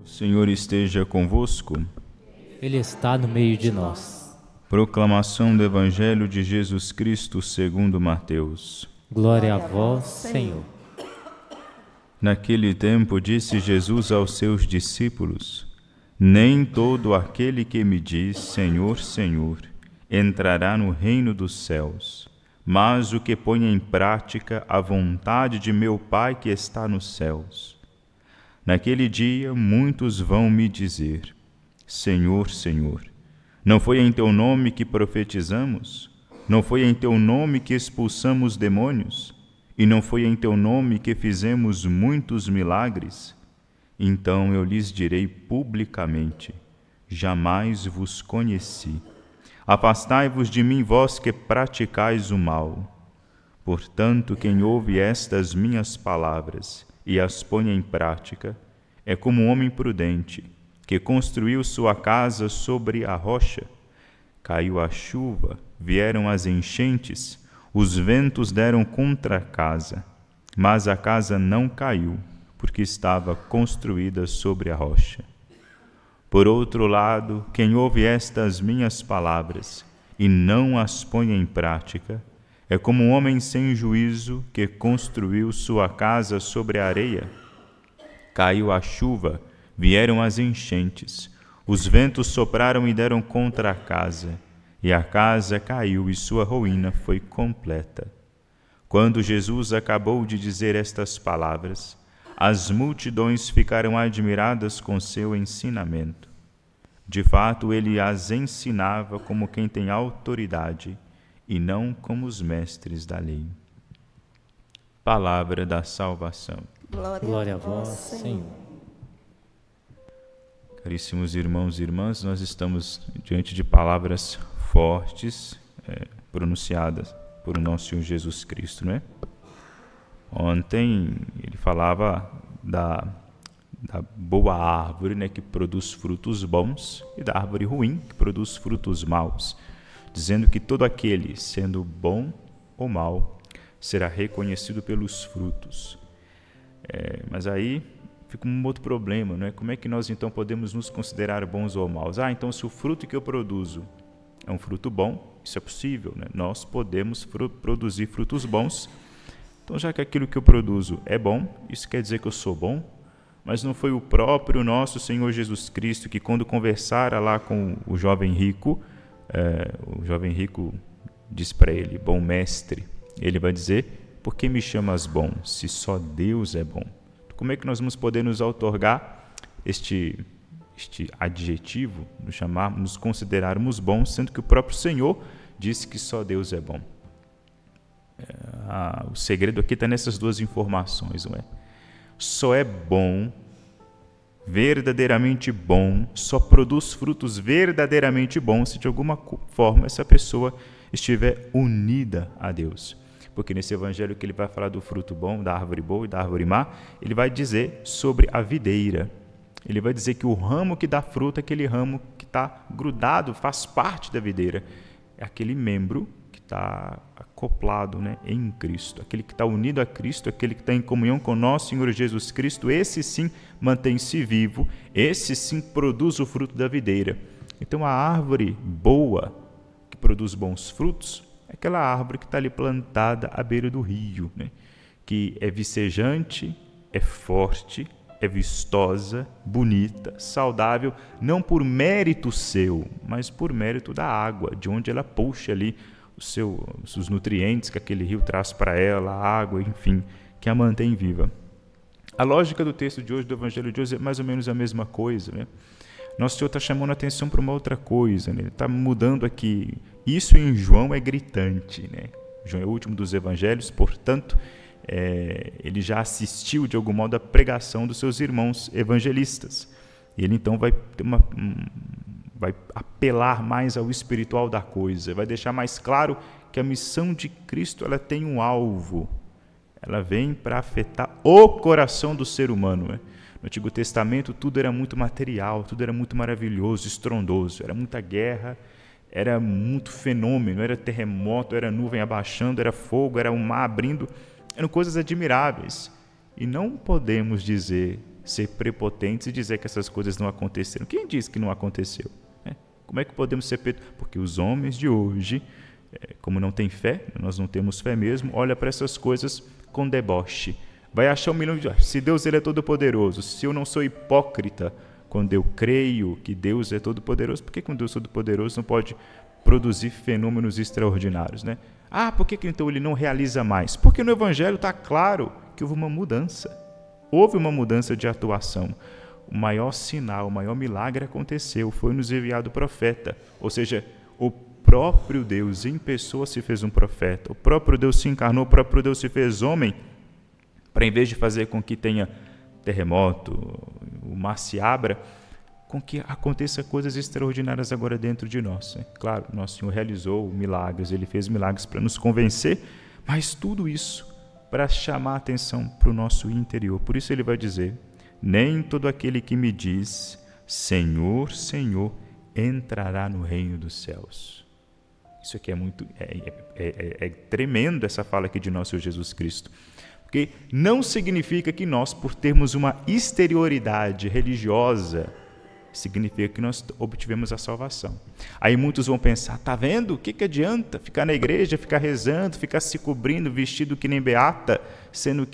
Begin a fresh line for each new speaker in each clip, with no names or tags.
O Senhor esteja convosco.
Ele está no meio de nós.
Proclamação do Evangelho de Jesus Cristo segundo Mateus.
Glória a vós, Senhor.
Naquele tempo disse Jesus aos seus discípulos: Nem todo aquele que me diz Senhor, Senhor, entrará no reino dos céus, mas o que põe em prática a vontade de meu Pai que está nos céus. Naquele dia muitos vão me dizer: Senhor, Senhor, não foi em teu nome que profetizamos? Não foi em teu nome que expulsamos demônios? E não foi em teu nome que fizemos muitos milagres? Então eu lhes direi publicamente: jamais vos conheci. Afastai-vos de mim, vós que praticais o mal. Portanto, quem ouve estas minhas palavras e as põe em prática, é como um homem prudente, que construiu sua casa sobre a rocha. Caiu a chuva, vieram as enchentes, os ventos deram contra a casa, mas a casa não caiu, porque estava construída sobre a rocha. Por outro lado, quem ouve estas minhas palavras e não as põe em prática, é como um homem sem juízo que construiu sua casa sobre a areia. Caiu a chuva, vieram as enchentes, os ventos sopraram e deram contra a casa, e a casa caiu e sua ruína foi completa. Quando Jesus acabou de dizer estas palavras, as multidões ficaram admiradas com seu ensinamento. De fato, ele as ensinava como quem tem autoridade, e não como os mestres da lei. Palavra da salvação.
Glória a vós, Senhor.
Caríssimos irmãos e irmãs, nós estamos diante de palavras fortes, pronunciadas por nosso Senhor Jesus Cristo, não é? Ontem ele falava da boa árvore, né, que produz frutos bons, e da árvore ruim, que produz frutos maus, dizendo que todo aquele, sendo bom ou mau, será reconhecido pelos frutos. Mas aí fica um outro problema, não é? Como é que nós então podemos nos considerar bons ou maus? Então se o fruto que eu produzo é um fruto bom, isso é possível, né? Nós podemos produzir frutos bons. Então, já que aquilo que eu produzo é bom, isso quer dizer que eu sou bom? Mas não foi o próprio nosso Senhor Jesus Cristo que, quando conversara lá com o jovem rico diz para ele: bom mestre. Ele vai dizer: por que me chamas bom, se só Deus é bom? Como é que nós vamos poder nos outorgar este adjetivo, nos considerarmos bons, sendo que o próprio Senhor disse que só Deus é bom? O segredo aqui está nessas duas informações, não é? Só é bom, verdadeiramente bom, só produz frutos verdadeiramente bons se de alguma forma essa pessoa estiver unida a Deus. Porque nesse evangelho que ele vai falar do fruto bom, da árvore boa e da árvore má, ele vai dizer sobre a videira. Ele vai dizer que o ramo que dá fruto é aquele ramo que está grudado, faz parte da videira. É aquele membro que está acoplado, né, em Cristo. Aquele que está unido a Cristo, aquele que está em comunhão com nosso Senhor Jesus Cristo, esse sim mantém-se vivo, esse sim produz o fruto da videira. Então a árvore boa, que produz bons frutos, é aquela árvore que está ali plantada à beira do rio, né, que é vicejante, é forte, é vistosa, bonita, saudável, não por mérito seu, mas por mérito da água, de onde ela puxa ali os nutrientes que aquele rio traz para ela, a água, enfim, que a mantém viva. A lógica do texto de hoje, do Evangelho de hoje, é mais ou menos a mesma coisa, né? Nosso Senhor está chamando a atenção para uma outra coisa, né? Ele está mudando aqui. Isso em João é gritante, né? João é o último dos evangelhos, portanto, ele já assistiu de algum modo à pregação dos seus irmãos evangelistas. E ele então vai apelar mais ao espiritual da coisa, vai deixar mais claro que a missão de Cristo ela tem um alvo, ela vem para afetar o coração do ser humano, né? No Antigo Testamento tudo era muito material, tudo era muito maravilhoso, estrondoso, era muita guerra, era muito fenômeno, era terremoto, era nuvem abaixando, era fogo, era um mar abrindo, eram coisas admiráveis. E não podemos dizer ser prepotentes e dizer que essas coisas não aconteceram. Quem diz que não aconteceu? Como é que podemos ser Porque os homens de hoje, como não têm fé, nós não temos fé mesmo, olha para essas coisas com deboche. Vai achar 1 milhão de... Se Deus ele é todo poderoso, se eu não sou hipócrita quando eu creio que Deus é todo poderoso, por que quando Deus é todo poderoso não pode produzir fenômenos extraordinários, né? Por que então ele não realiza mais? Porque no Evangelho está claro que houve uma mudança. Houve uma mudança de atuação. O maior sinal, o maior milagre aconteceu, foi nos enviado o profeta. Ou seja, o próprio Deus em pessoa se fez um profeta. O próprio Deus se encarnou, o próprio Deus se fez homem, para em vez de fazer com que tenha terremoto, o mar se abra, com que aconteça coisas extraordinárias agora dentro de nós. Claro, nosso Senhor realizou milagres, Ele fez milagres para nos convencer, mas tudo isso para chamar a atenção para o nosso interior. Por isso Ele vai dizer: nem todo aquele que me diz Senhor, Senhor, entrará no reino dos céus. Isso aqui é tremendo, essa fala aqui de nosso Senhor Jesus Cristo. Porque não significa que nós, por termos uma exterioridade religiosa, significa que nós obtivemos a salvação. Aí muitos vão pensar: tá vendo? O que adianta ficar na igreja, ficar rezando, ficar se cobrindo, vestido que nem beata, achando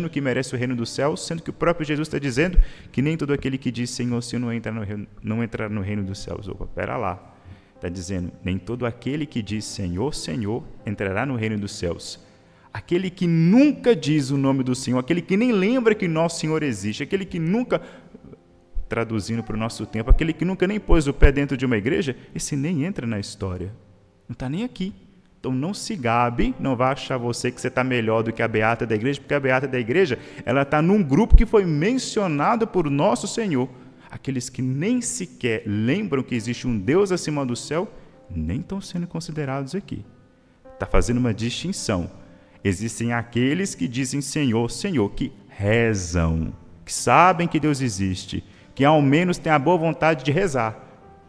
que merece o reino dos céus, sendo que o próprio Jesus está dizendo que nem todo aquele que diz Senhor, Senhor não entrará no reino dos céus. Opa, pera lá. Está dizendo, nem todo aquele que diz Senhor, Senhor, entrará no reino dos céus. Aquele que nunca diz o nome do Senhor, aquele que nem lembra que nosso Senhor existe, aquele que nunca, traduzindo para o nosso tempo, aquele que nunca nem pôs o pé dentro de uma igreja, esse nem entra na história. Não está nem aqui. Então não se gabe, não vá achar você que você está melhor do que a beata da igreja, porque a beata da igreja ela está num grupo que foi mencionado por nosso Senhor. Aqueles que nem sequer lembram que existe um Deus acima do céu, nem estão sendo considerados aqui. Está fazendo uma distinção. Existem aqueles que dizem Senhor, Senhor, que rezam, que sabem que Deus existe, que ao menos têm a boa vontade de rezar,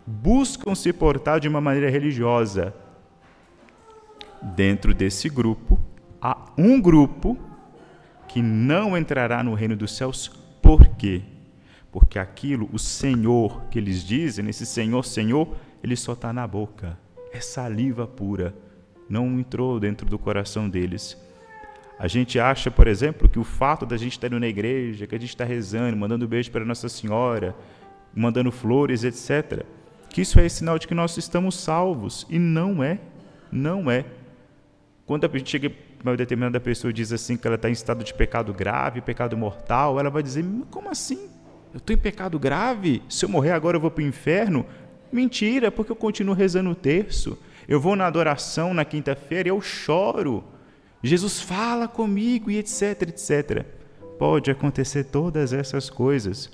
buscam se portar de uma maneira religiosa. Dentro desse grupo, há um grupo que não entrará no reino dos céus. Por quê? Porque aquilo, o Senhor que eles dizem, esse Senhor, Senhor, ele só está na boca. É saliva pura. Não entrou dentro do coração deles. A gente acha, por exemplo, que o fato da gente estar indo na igreja, que a gente está rezando, mandando beijo para Nossa Senhora, mandando flores, etc., que isso é sinal de que nós estamos salvos. E não é. Não é. Quando a gente chega para uma determinada pessoa e diz assim que ela está em estado de pecado grave, pecado mortal, ela vai dizer, como assim? Eu estou em pecado grave? Se eu morrer agora eu vou para o inferno? Mentira, porque eu continuo rezando o terço. Eu vou na adoração na quinta-feira e eu choro. Jesus fala comigo e etc, etc. Pode acontecer todas essas coisas,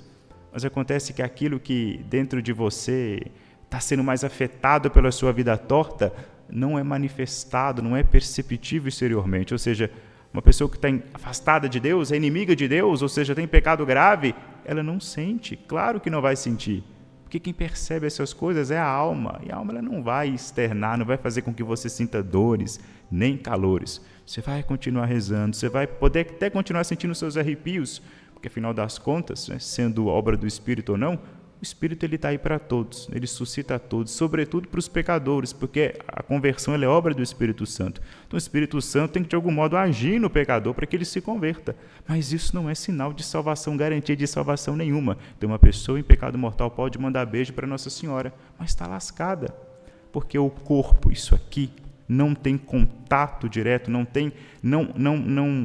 mas acontece que aquilo que dentro de você está sendo mais afetado pela sua vida torta não é manifestado, não é perceptível exteriormente. Ou seja, uma pessoa que está afastada de Deus, é inimiga de Deus, ou seja, tem pecado grave, ela não sente. Claro que não vai sentir. Porque quem percebe essas coisas é a alma. E a alma ela não vai externar, não vai fazer com que você sinta dores, nem calores. Você vai continuar rezando, você vai poder até continuar sentindo seus arrepios, porque afinal das contas, né, sendo obra do Espírito ou não, o Espírito ele está aí para todos, ele suscita a todos, sobretudo para os pecadores, porque a conversão ela é obra do Espírito Santo. Então o Espírito Santo tem que de algum modo agir no pecador para que ele se converta. Mas isso não é sinal de salvação, garantia de salvação nenhuma. Então uma pessoa em pecado mortal pode mandar beijo para Nossa Senhora, mas está lascada, porque o corpo, isso aqui, não tem contato direto, não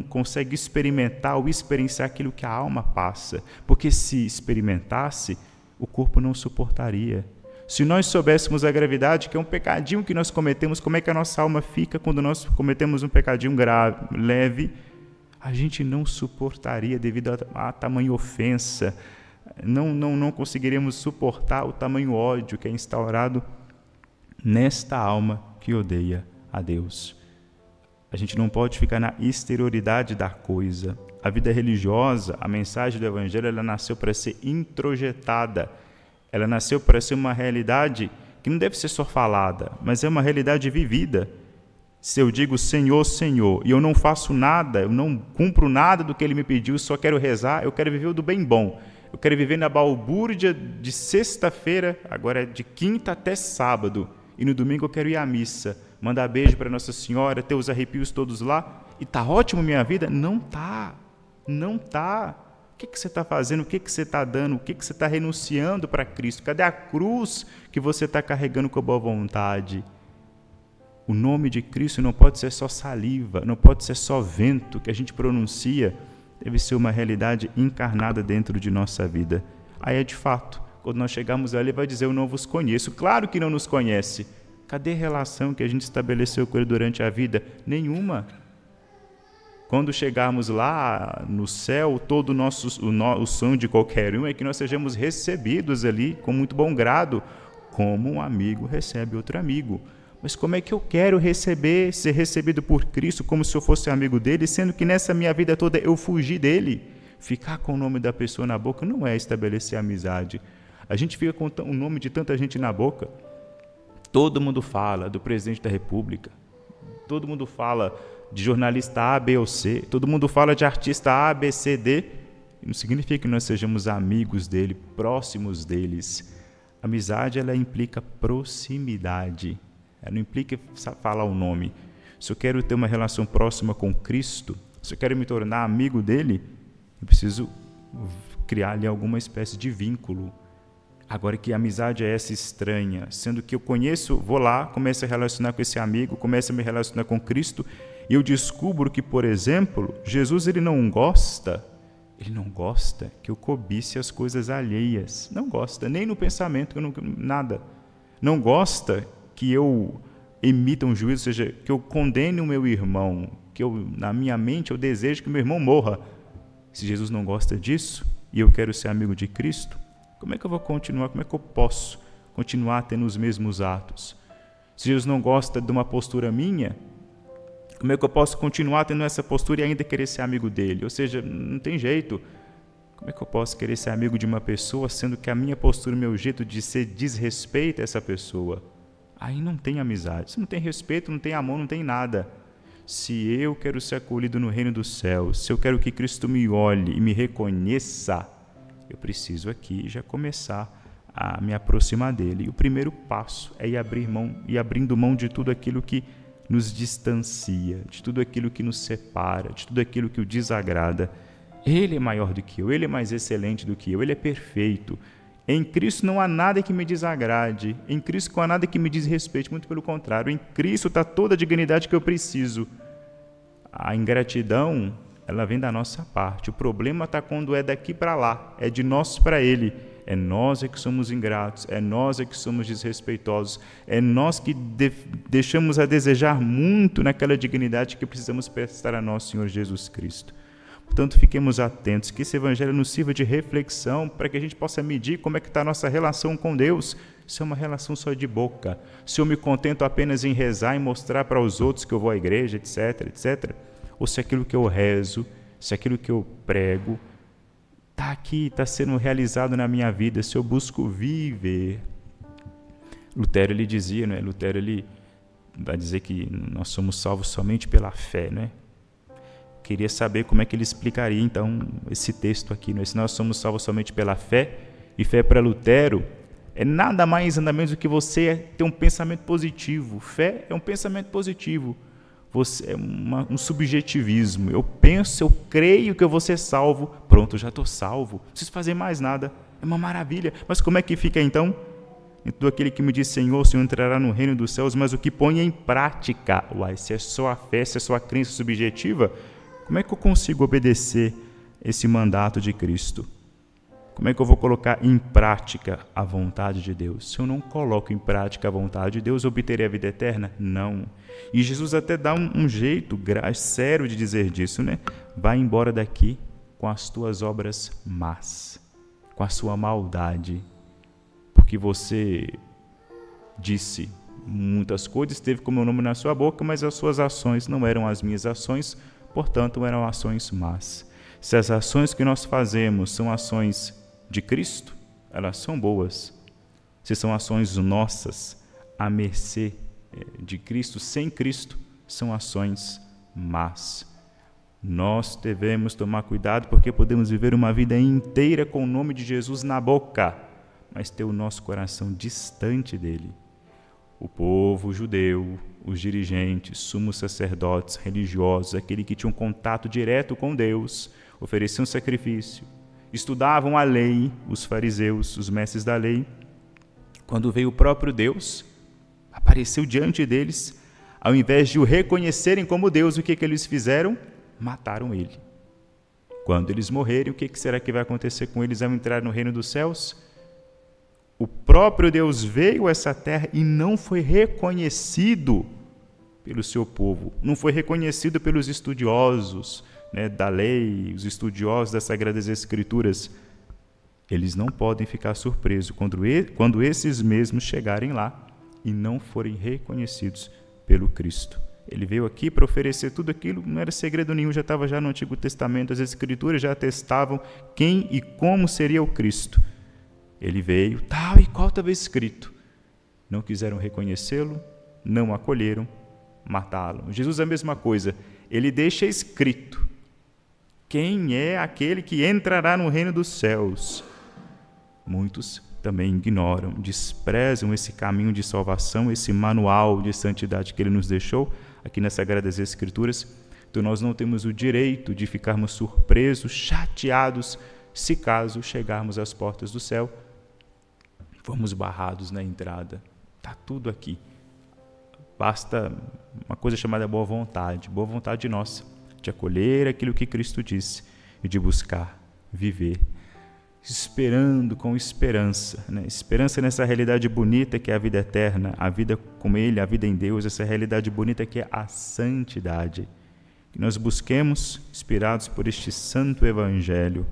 consegue experimentar ou experienciar aquilo que a alma passa, porque se experimentasse, o corpo não suportaria. Se nós soubéssemos a gravidade, que é um pecadinho que nós cometemos, como é que a nossa alma fica quando nós cometemos um pecadinho grave, leve, a gente não suportaria devido a tamanha ofensa, não conseguiríamos suportar o tamanho ódio que é instaurado nesta alma que odeia a Deus. A gente não pode ficar na exterioridade da coisa. A vida religiosa, a mensagem do Evangelho, ela nasceu para ser introjetada. Ela nasceu para ser uma realidade que não deve ser só falada, mas é uma realidade vivida. Se eu digo Senhor, Senhor, e eu não faço nada, eu não cumpro nada do que Ele me pediu, só quero rezar, eu quero viver o do bem bom. Eu quero viver na balbúrdia de sexta-feira, agora é de quinta até sábado, e no domingo eu quero ir à missa, mandar beijo para Nossa Senhora, ter os arrepios todos lá, e tá ótimo minha vida? Não tá, não tá. O que você está fazendo? O que você está dando? O que você está renunciando para Cristo? Cadê a cruz que você está carregando com boa vontade? O nome de Cristo não pode ser só saliva, não pode ser só vento que a gente pronuncia, deve ser uma realidade encarnada dentro de nossa vida. Aí é de fato, quando nós chegarmos ali, Ele vai dizer, eu não vos conheço. Claro que não nos conhece. Cadê a relação que a gente estabeleceu com Ele durante a vida? Nenhuma. Quando chegarmos lá no céu, todo o sonho de qualquer um é que nós sejamos recebidos ali com muito bom grado, como um amigo recebe outro amigo. Mas como é que eu quero ser recebido por Cristo como se eu fosse amigo dele, sendo que nessa minha vida toda eu fugi dele? Ficar com o nome da pessoa na boca não é estabelecer amizade. A gente fica com o nome de tanta gente na boca. Todo mundo fala do presidente da República, todo mundo fala de jornalista A, B ou C, todo mundo fala de artista A, B, C, D. Não significa que nós sejamos amigos dele, próximos deles. Amizade, ela implica proximidade. Ela não implica falar o nome. Se eu quero ter uma relação próxima com Cristo, se eu quero me tornar amigo dele, eu preciso criar ali alguma espécie de vínculo. Agora, que amizade é essa estranha? Sendo que eu conheço, vou lá, começo a relacionar com esse amigo, começo a me relacionar com Cristo, e eu descubro que, por exemplo, Jesus ele não gosta que eu cobice as coisas alheias. Não gosta, nem no pensamento, nada. Não gosta que eu emita um juízo, ou seja, que eu condene o meu irmão, que na minha mente eu desejo que o meu irmão morra. Se Jesus não gosta disso e eu quero ser amigo de Cristo, como é que eu vou continuar? Como é que eu posso continuar tendo os mesmos atos? Se Jesus não gosta de uma postura minha, como é que eu posso continuar tendo essa postura e ainda querer ser amigo dele? Ou seja, não tem jeito. Como é que eu posso querer ser amigo de uma pessoa, sendo que a minha postura, o meu jeito de ser desrespeita essa pessoa? Aí não tem amizade. Se não tem respeito, não tem amor, não tem nada. Se eu quero ser acolhido no reino dos céus, se eu quero que Cristo me olhe e me reconheça, eu preciso aqui já começar a me aproximar dele. E o primeiro passo é ir abrindo mão de tudo aquilo que nos distancia, de tudo aquilo que nos separa, de tudo aquilo que o desagrada. Ele é maior do que eu, Ele é mais excelente do que eu, Ele é perfeito. Em Cristo não há nada que me desagrade, em Cristo não há nada que me desrespeite, muito pelo contrário, em Cristo está toda a dignidade que eu preciso. A ingratidão, ela vem da nossa parte, o problema está quando é daqui para lá, é de nós para Ele. É nós que somos ingratos, é nós que somos desrespeitosos, é nós que deixamos a desejar muito naquela dignidade que precisamos prestar a nosso Senhor Jesus Cristo. Portanto, fiquemos atentos, que esse Evangelho nos sirva de reflexão para que a gente possa medir como é que está a nossa relação com Deus. Se é uma relação só de boca, se eu me contento apenas em rezar e mostrar para os outros que eu vou à igreja, etc, etc, ou se aquilo que eu rezo, se aquilo que eu prego, está aqui, está sendo realizado na minha vida, se eu busco viver. Lutero, ele dizia, né? Lutero, ele vai dizer que nós somos salvos somente pela fé, né? Queria saber como é que ele explicaria, então, esse texto aqui, né? Se nós somos salvos somente pela fé, e fé para Lutero é nada mais, nada menos do que você ter um pensamento positivo. Fé é um pensamento positivo. Você é um subjetivismo. Eu penso, eu creio que eu vou ser salvo. Pronto, eu já estou salvo. Não preciso fazer mais nada. É uma maravilha. Mas como é que fica então? Todo aquele que me diz Senhor, Senhor entrará no reino dos céus, mas o que põe em prática. Uai, se é só a fé, se é só a crença subjetiva, como é que eu consigo obedecer esse mandato de Cristo? Como é que eu vou colocar em prática a vontade de Deus? Se eu não coloco em prática a vontade de Deus, obterei a vida eterna? Não. E Jesus até dá um jeito sério de dizer disso, né? Vai embora daqui com as tuas obras más, com a sua maldade, porque você disse muitas coisas, teve como meu nome na sua boca, mas as suas ações não eram as minhas ações, portanto eram ações más. Se as ações que nós fazemos são ações de Cristo, elas são boas. Se são ações nossas, à mercê de Cristo, sem Cristo, são ações más. Nós devemos tomar cuidado porque podemos viver uma vida inteira com o nome de Jesus na boca, mas ter o nosso coração distante dele. O povo judeu, os dirigentes, sumos sacerdotes, religiosos, aquele que tinha um contato direto com Deus, ofereciam sacrifício, estudavam a lei, os fariseus, os mestres da lei. Quando veio o próprio Deus, apareceu diante deles, ao invés de o reconhecerem como Deus, o que eles fizeram? Mataram ele. Quando eles morrerem, o que será que vai acontecer com eles ao entrar no reino dos céus? O próprio Deus veio a essa terra e não foi reconhecido pelo seu povo, não foi reconhecido pelos estudiosos, da lei, os estudiosos das Sagradas Escrituras. Eles não podem ficar surpresos quando esses mesmos chegarem lá e não forem reconhecidos pelo Cristo. Ele veio aqui para oferecer tudo aquilo, não era segredo nenhum, já estava já no Antigo Testamento, as Escrituras já atestavam quem e como seria o Cristo. Ele veio, tal e qual estava escrito. Não quiseram reconhecê-lo, não acolheram, mataram. Jesus é a mesma coisa, ele deixa escrito quem é aquele que entrará no reino dos céus. Muitos também ignoram, desprezam esse caminho de salvação, esse manual de santidade que ele nos deixou aqui nas Sagradas Escrituras. Então nós não temos o direito de ficarmos surpresos, chateados, se caso chegarmos às portas do céu, fomos barrados na entrada. Está tudo aqui. Basta uma coisa chamada boa vontade nossa, de acolher aquilo que Cristo disse e de buscar viver, esperando com esperança, esperança nessa realidade bonita que é a vida eterna, a vida com Ele, a vida em Deus, essa realidade bonita que é a santidade. Que nós busquemos, inspirados por este santo Evangelho,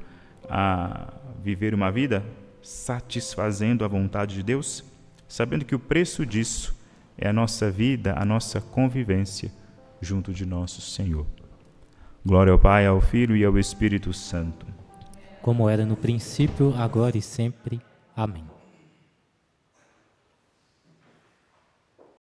a viver uma vida satisfazendo a vontade de Deus, sabendo que o preço disso é a nossa vida, a nossa convivência junto de nosso Senhor. Glória ao Pai, ao Filho e ao Espírito Santo.
Como era no princípio, agora e sempre. Amém.